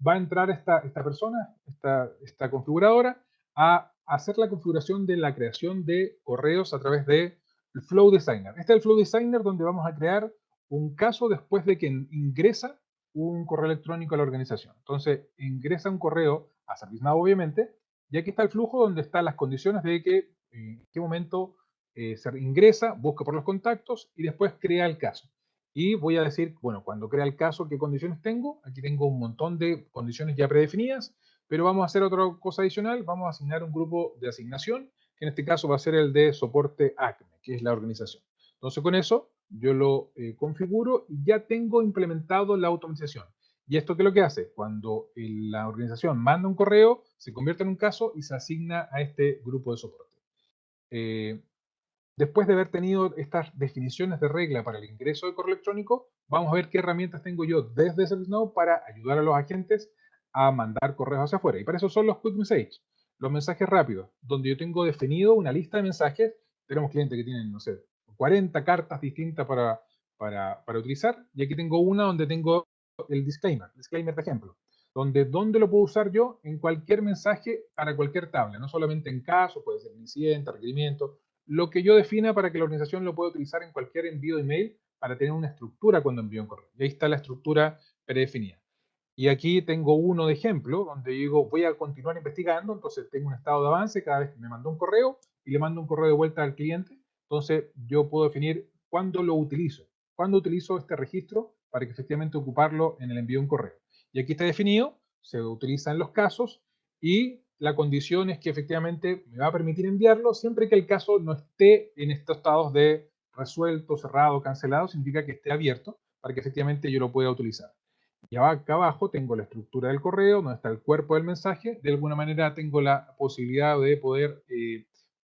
va a entrar esta persona, esta configuradora, a hacer la configuración de la creación de correos a través del Flow Designer. Este es el Flow Designer donde vamos a crear un caso después de que ingresa un correo electrónico a la organización. Entonces, ingresa un correo a ServiceNow, obviamente, y aquí está el flujo donde están las condiciones de que en qué momento se ingresa, busca por los contactos y después crea el caso. Y voy a decir, bueno, cuando crea el caso, ¿qué condiciones tengo? Aquí tengo un montón de condiciones ya predefinidas, pero vamos a hacer otra cosa adicional, vamos a asignar un grupo de asignación, que en este caso va a ser el de soporte ACME, que es la organización. Entonces con eso yo lo configuro y ya tengo implementado la automatización. ¿Y esto qué es lo que hace? Cuando la organización manda un correo, se convierte en un caso y se asigna a este grupo de soporte. Eh, Después de haber tenido estas definiciones de regla para el ingreso de correo electrónico, vamos a ver qué herramientas tengo yo desde ServiceNow para ayudar a los agentes a mandar correos hacia afuera. Y para eso son los Quick Message, los mensajes rápidos, donde yo tengo definido una lista de mensajes. Tenemos clientes que tienen, no sé, 40 cartas distintas para utilizar. Y aquí tengo una donde tengo el disclaimer de ejemplo, donde lo puedo usar yo en cualquier mensaje para cualquier tabla, no solamente en caso, puede ser incidente, requerimiento, lo que yo defina para que la organización lo pueda utilizar en cualquier envío de email para tener una estructura cuando envío un correo. Y ahí está la estructura predefinida. Y aquí tengo uno de ejemplo, donde digo, voy a continuar investigando, entonces tengo un estado de avance cada vez que me mandó un correo y le mando un correo de vuelta al cliente. Entonces yo puedo definir cuándo lo utilizo, cuándo utilizo este registro para que efectivamente ocuparlo en el envío de un correo. Y aquí está definido, se utiliza en los casos y la condición es que efectivamente me va a permitir enviarlo siempre que el caso no esté en estos estados de resuelto, cerrado, cancelado, significa que esté abierto para que efectivamente yo lo pueda utilizar. Y acá abajo tengo la estructura del correo, donde está el cuerpo del mensaje. De alguna manera tengo la posibilidad de poder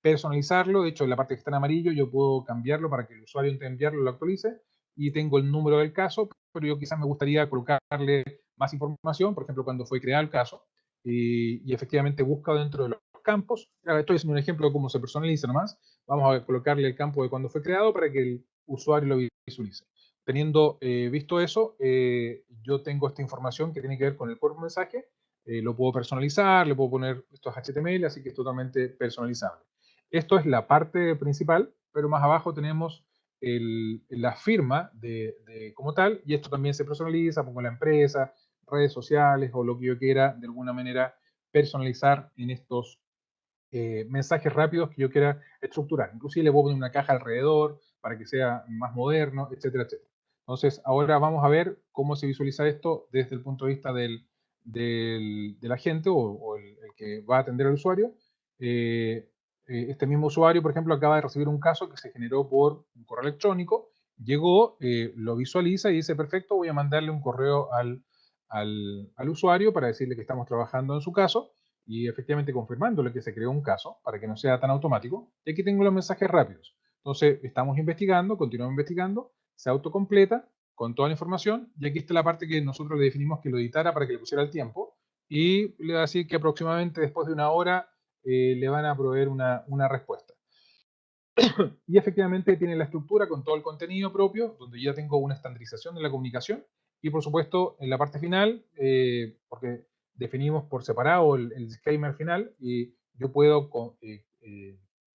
personalizarlo. De hecho, en la parte que está en amarillo yo puedo cambiarlo para que el usuario antes de enviarlo lo actualice. Y tengo el número del caso, pero yo quizás me gustaría colocarle más información, por ejemplo, cuando fue creado el caso. Y efectivamente busca dentro de los campos. Ahora estoy haciendo un ejemplo de cómo se personaliza nomás. Vamos a colocarle el campo de cuando fue creado para que el usuario lo visualice. Teniendo visto eso, yo tengo esta información que tiene que ver con el cuerpo mensaje, lo puedo personalizar, le puedo poner estos HTML, así que es totalmente personalizable. Esto es la parte principal, pero más abajo tenemos la firma como tal, y esto también se personaliza, pongo la empresa, redes sociales o lo que yo quiera de alguna manera personalizar en estos mensajes rápidos que yo quiera estructurar. Inclusive le puedo poner una caja alrededor para que sea más moderno, etcétera, etcétera. Entonces, ahora vamos a ver cómo se visualiza esto desde el punto de vista del agente o el que va a atender al usuario. Eh, este mismo usuario, por ejemplo, acaba de recibir un caso que se generó por un correo electrónico, llegó, lo visualiza y dice, perfecto, voy a mandarle un correo al usuario para decirle que estamos trabajando en su caso y efectivamente confirmándole que se creó un caso para que no sea tan automático. Y aquí tengo los mensajes rápidos. Entonces, estamos investigando, continuamos investigando, se autocompleta con toda la información y aquí está la parte que nosotros le definimos que lo editara para que le pusiera el tiempo y le va a decir que aproximadamente después de una hora le van a proveer una respuesta. Y efectivamente tiene la estructura con todo el contenido propio, donde ya tengo una estandarización de la comunicación y por supuesto en la parte final, porque definimos por separado el disclaimer final y yo puedo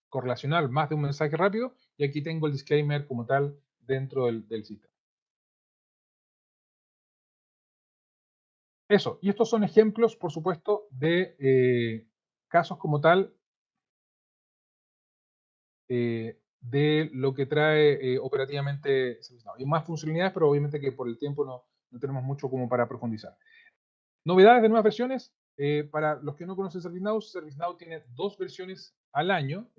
correlacionar más de un mensaje rápido y aquí tengo el disclaimer como tal dentro del sistema. Eso, y estos son ejemplos, por supuesto, de casos como tal de lo que trae operativamente ServiceNow. Hay más funcionalidades, pero obviamente que por el tiempo no tenemos mucho como para profundizar. Novedades de nuevas versiones. Para los que no conocen ServiceNow, ServiceNow tiene 2 versiones al año.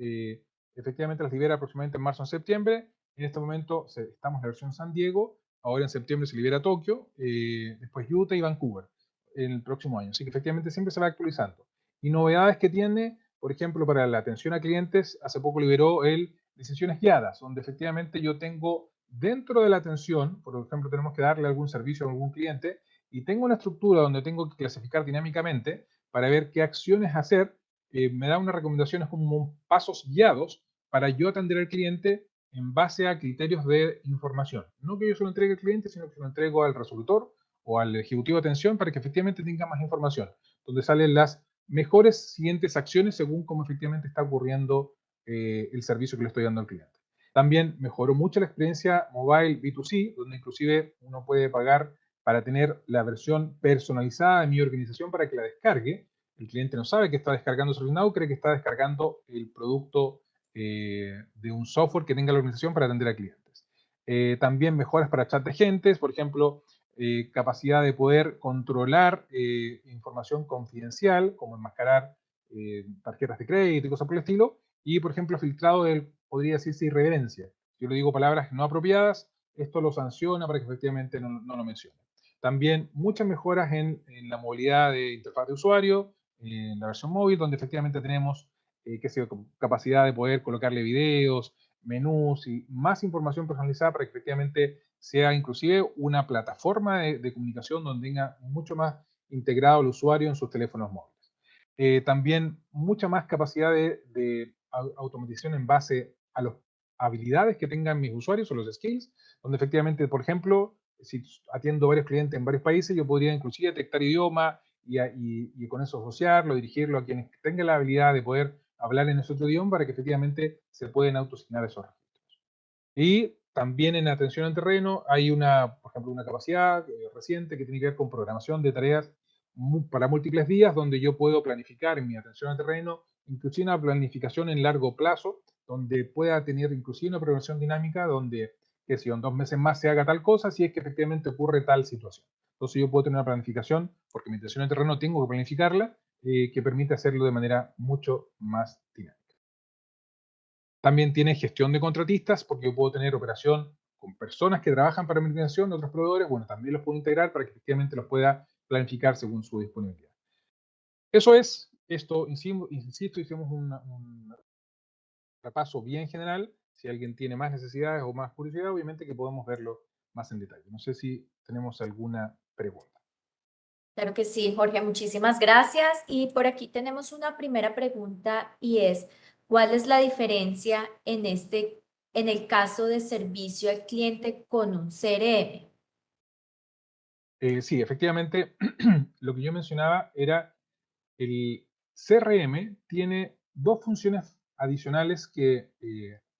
Efectivamente las libera aproximadamente en marzo o en septiembre. En este momento estamos en la versión San Diego. Ahora en septiembre se libera Tokio, después Utah y Vancouver en el próximo año. Así que efectivamente siempre se va actualizando. Y novedades que tiene, por ejemplo, para la atención a clientes, hace poco liberó el decisiones guiadas, donde efectivamente yo tengo dentro de la atención, por ejemplo, tenemos que darle algún servicio a algún cliente, y tengo una estructura donde tengo que clasificar dinámicamente para ver qué acciones hacer, me da unas recomendaciones como pasos guiados para yo atender al cliente en base a criterios de información. No que yo se lo entregue al cliente, sino que se lo entrego al resolutor o al ejecutivo de atención para que efectivamente tenga más información, donde salen las mejores siguientes acciones según cómo efectivamente está ocurriendo el servicio que le estoy dando al cliente. También mejoró mucho la experiencia mobile B2C, donde inclusive uno puede pagar para tener la versión personalizada de mi organización para que la descargue. El cliente no sabe que está descargando ServiceNow, cree que está descargando el producto de un software que tenga la organización para atender a clientes. También mejoras para chat de agentes, por ejemplo, capacidad de poder controlar información confidencial, como enmascarar tarjetas de crédito y cosas por el estilo, y por ejemplo, filtrado podría decirse irreverencia. Yo le digo palabras no apropiadas, esto lo sanciona para que efectivamente no lo mencione. También muchas mejoras en la movilidad de interfaz de usuario, en la versión móvil, donde efectivamente tenemos capacidad de poder colocarle videos, menús y más información personalizada para que efectivamente sea inclusive una plataforma de comunicación donde tenga mucho más integrado el usuario en sus teléfonos móviles. También mucha más capacidad de automatización en base a las habilidades que tengan mis usuarios o los skills, donde efectivamente, por ejemplo, si atiendo varios clientes en varios países, yo podría inclusive detectar idioma y con eso asociarlo, dirigirlo a quienes tengan la habilidad de poder hablar en ese otro idioma para que efectivamente se pueden autoasignar esos registros. Y también en atención al terreno hay una, por ejemplo, una capacidad reciente que tiene que ver con programación de tareas para múltiples días, donde yo puedo planificar mi atención al terreno, inclusive una planificación en largo plazo, donde pueda tener inclusive una programación dinámica, donde, que si en 2 meses más se haga tal cosa, si es que efectivamente ocurre tal situación. Entonces yo puedo tener una planificación, porque mi atención al terreno tengo que planificarla, que permite hacerlo de manera mucho más dinámica. También tiene gestión de contratistas, porque yo puedo tener operación con personas que trabajan para mi organización de otros proveedores. Bueno, también los puedo integrar para que efectivamente los pueda planificar según su disponibilidad. Eso es, esto, insisto, hicimos un repaso bien general. Si alguien tiene más necesidades o más curiosidad, obviamente que podemos verlo más en detalle. No sé si tenemos alguna pregunta. Claro que sí, Jorge, muchísimas gracias. Y por aquí tenemos una primera pregunta y es, ¿cuál es la diferencia en el caso de servicio al cliente con un CRM? Sí, efectivamente, lo que yo mencionaba era el CRM tiene dos funciones adicionales que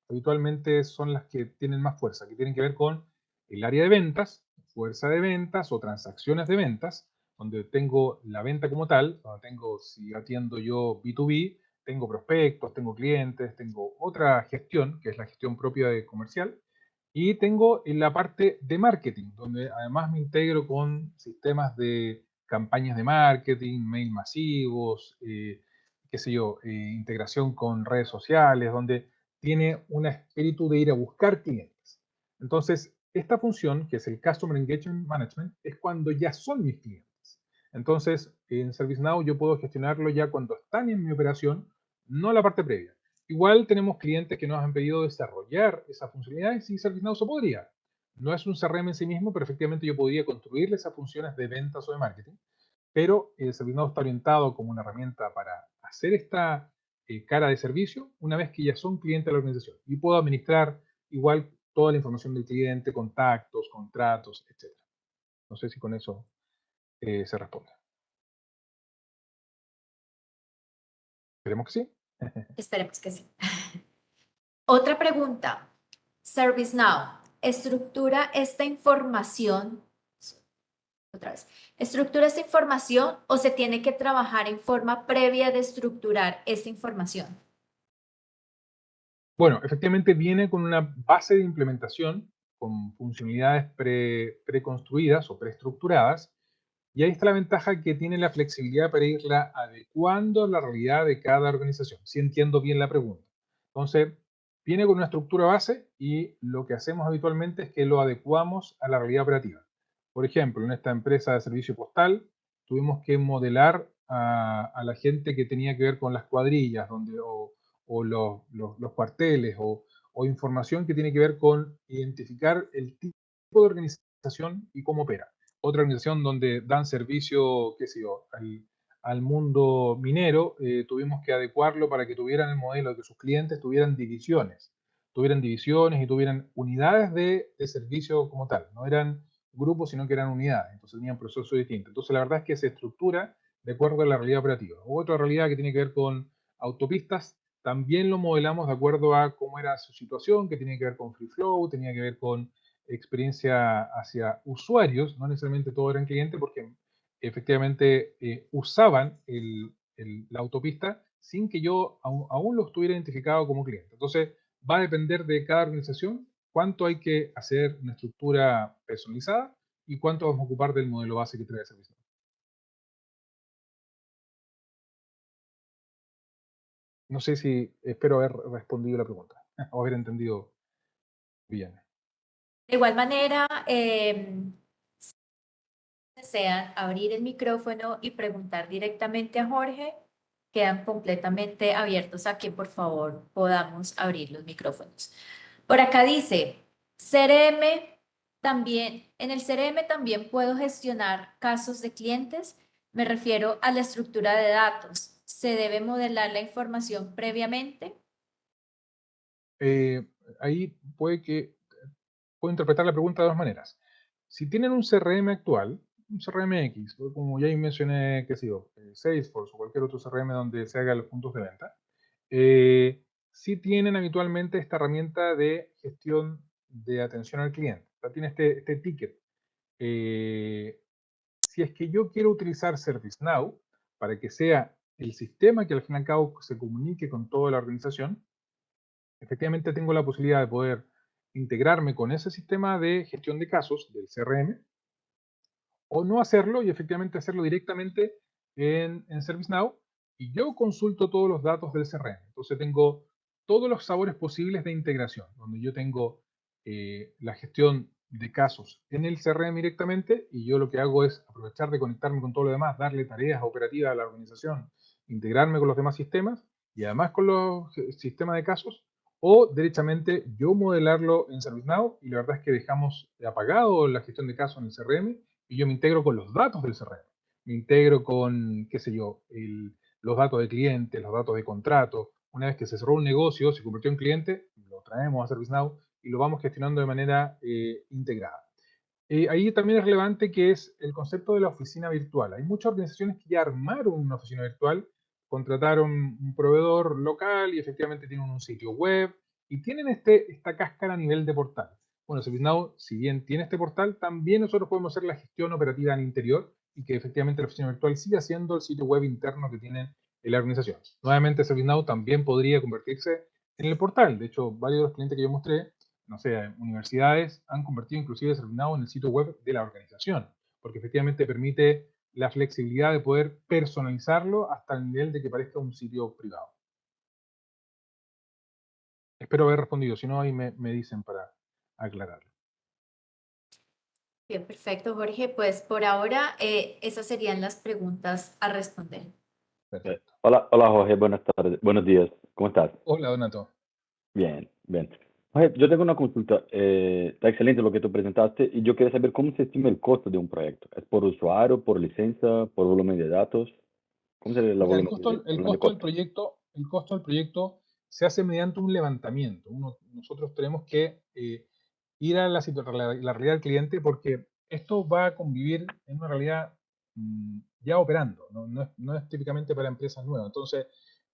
habitualmente son las que tienen más fuerza, que tienen que ver con el área de ventas, fuerza de ventas o transacciones de ventas, donde tengo la venta como tal, donde tengo, si atiendo yo B2B, tengo prospectos, tengo clientes, tengo otra gestión, que es la gestión propia de comercial, y tengo en la parte de marketing, donde además me integro con sistemas de campañas de marketing, mail masivos, qué sé yo, integración con redes sociales, donde tiene un espíritu de ir a buscar clientes. Entonces, esta función, que es el Customer Engagement Management, es cuando ya son mis clientes. Entonces, en ServiceNow yo puedo gestionarlo ya cuando están en mi operación, no la parte previa. Igual tenemos clientes que nos han pedido desarrollar esa funcionalidad y si ServiceNow se podría. No es un CRM en sí mismo, pero efectivamente yo podría construirle esas funciones de ventas o de marketing, pero el ServiceNow está orientado como una herramienta para hacer esta cara de servicio una vez que ya son clientes de la organización y puedo administrar igual toda la información del cliente, contactos, contratos, etc. No sé si con eso se responde. Esperemos que sí. Esperemos que sí. Otra pregunta. ServiceNow, ¿estructura esta información? Otra vez. ¿Estructura esta información o se tiene que trabajar en forma previa de estructurar esta información? Bueno, efectivamente viene con una base de implementación con funcionalidades preconstruidas o preestructuradas. Y ahí está la ventaja que tiene la flexibilidad para irla adecuando a la realidad de cada organización, si entiendo bien la pregunta. Entonces, viene con una estructura base y lo que hacemos habitualmente es que lo adecuamos a la realidad operativa. Por ejemplo, en esta empresa de servicio postal, tuvimos que modelar a la gente que tenía que ver con las cuadrillas o los cuarteles o información que tiene que ver con identificar el tipo de organización y cómo opera. Otra organización donde dan servicio, qué sé yo, al mundo minero, tuvimos que adecuarlo para que tuvieran el modelo de que sus clientes tuvieran divisiones y tuvieran unidades de servicio como tal. No eran grupos, sino que eran unidades. Entonces tenían procesos distintos. Entonces la verdad es que se estructura de acuerdo a la realidad operativa. Otra realidad que tiene que ver con autopistas, también lo modelamos de acuerdo a cómo era su situación, que tenía que ver con free flow, tenía que ver con experiencia hacia usuarios, no necesariamente todos eran clientes, porque efectivamente usaban la autopista sin que yo aún lo estuviera identificado como cliente. Entonces, va a depender de cada organización cuánto hay que hacer una estructura personalizada y cuánto vamos a ocupar del modelo base que trae el servicio. No sé si espero haber respondido la pregunta o haber entendido bien. De igual manera, desean abrir el micrófono y preguntar directamente a Jorge, quedan completamente abiertos a que por favor podamos abrir los micrófonos. Por acá dice, CRM también, en el CRM también puedo gestionar casos de clientes. Me refiero a la estructura de datos. ¿Se debe modelar la información previamente? Eh, Ahí puedo interpretar la pregunta de dos maneras. Si tienen un CRM actual, un CRM X, o como ya mencioné, qué sé yo, Salesforce o cualquier otro CRM donde se hagan los puntos de venta, sí tienen habitualmente esta herramienta de gestión de atención al cliente. O sea, tiene este ticket. Si es que yo quiero utilizar ServiceNow para que sea el sistema que al fin y al cabo se comunique con toda la organización, efectivamente tengo la posibilidad de poder integrarme con ese sistema de gestión de casos del CRM o no hacerlo y efectivamente hacerlo directamente en ServiceNow y yo consulto todos los datos del CRM. Entonces tengo todos los sabores posibles de integración, donde yo tengo la gestión de casos en el CRM directamente y yo lo que hago es aprovechar de conectarme con todo lo demás, darle tareas operativas a la organización, integrarme con los demás sistemas y además con los sistemas de casos o derechamente yo modelarlo en ServiceNow y la verdad es que dejamos apagado la gestión de casos en el CRM y yo me integro con los datos del CRM. Me integro con, qué sé yo, los datos de clientes, los datos de contrato. Una vez que se cerró un negocio, se convirtió en cliente, lo traemos a ServiceNow y lo vamos gestionando de manera integrada. Ahí también es relevante que es el concepto de la oficina virtual. Hay muchas organizaciones que ya armaron una oficina virtual, contrataron un proveedor local y efectivamente tienen un sitio web y tienen esta cáscara a nivel de portal. Bueno, ServiceNow, si bien tiene este portal, también nosotros podemos hacer la gestión operativa en interior y que efectivamente la oficina virtual siga siendo el sitio web interno que tienen en la organización. Nuevamente, ServiceNow también podría convertirse en el portal. De hecho, varios de los clientes que yo mostré, no sé, universidades han convertido inclusive ServiceNow en el sitio web de la organización, porque efectivamente permite la flexibilidad de poder personalizarlo hasta el nivel de que parezca un sitio privado. Espero haber respondido, si no ahí me dicen para aclararlo. Bien, perfecto, Jorge. Pues por ahora esas serían las preguntas a responder. Perfecto. Hola, hola Jorge, buenas tardes, buenos días, ¿cómo estás? Hola, Donato. Bien, bien. Jorge, yo tengo una consulta, está excelente lo que tú presentaste y yo quería saber cómo se estima el costo de un proyecto. ¿Es por usuario, por licencia, por volumen de datos? ¿Cómo sería Mira, el volumen de el costo del proyecto se hace mediante un levantamiento. Nosotros tenemos que ir a la realidad del cliente porque esto va a convivir en una realidad ya operando, no es típicamente para empresas nuevas. Entonces,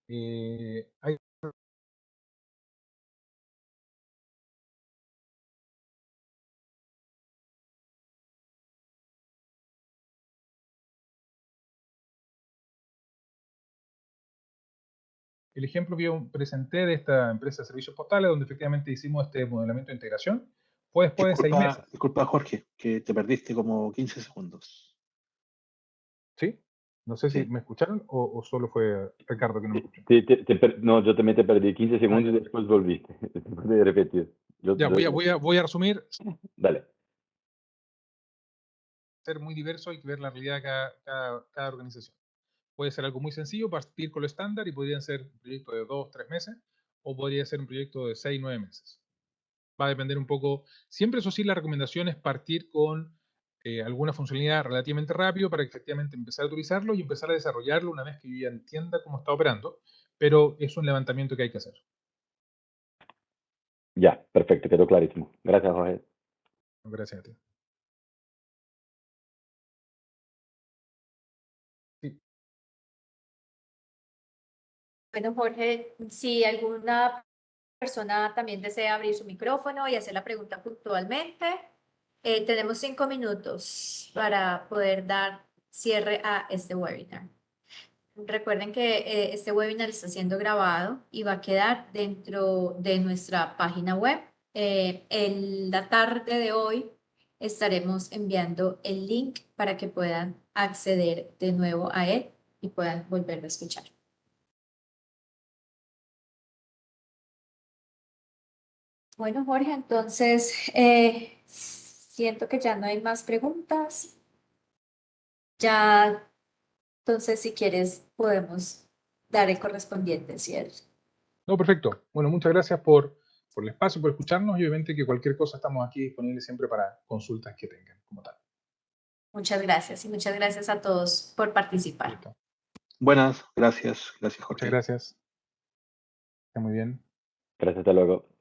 hay el ejemplo que yo presenté de esta empresa de servicios postales, donde efectivamente hicimos este modelamiento de integración, fue después de 6 meses. Disculpa, Jorge, que te perdiste como 15 segundos. ¿Sí? No sé si Sí. me escucharon o solo fue Ricardo que no me escuchó. No, yo también te perdí 15 segundos ya. y después volviste. Puedes repetir. Ya, voy a resumir. Dale. Ser muy diverso, hay que ver la realidad de cada organización. Puede ser algo muy sencillo, partir con lo estándar y podrían ser un proyecto de 2, 3 meses o podría ser un proyecto de 6, 9 meses. Va a depender un poco. Siempre, eso sí, la recomendación es partir con alguna funcionalidad relativamente rápido para que efectivamente empezar a utilizarlo y empezar a desarrollarlo una vez que yo ya entienda cómo está operando, pero es un levantamiento que hay que hacer. Ya, perfecto, quedó clarísimo. Gracias, Jorge. Gracias a ti. Sí. Bueno, Jorge, si alguna persona también desea abrir su micrófono y hacer la pregunta puntualmente, tenemos 5 minutos para poder dar cierre a este webinar. Recuerden que este webinar está siendo grabado y va a quedar dentro de nuestra página web. En la tarde de hoy estaremos enviando el link para que puedan acceder de nuevo a él y puedan volverlo a escuchar. Bueno, Jorge, entonces siento que ya no hay más preguntas. Ya, entonces, si quieres, podemos dar el correspondiente cierre. No, perfecto. Bueno, muchas gracias por el espacio, por escucharnos y obviamente que cualquier cosa estamos aquí disponibles siempre para consultas que tengan como tal. Muchas gracias y muchas gracias a todos por participar. Listo. Buenas, gracias, Jorge. Muchas gracias. Está muy bien. Gracias, hasta luego.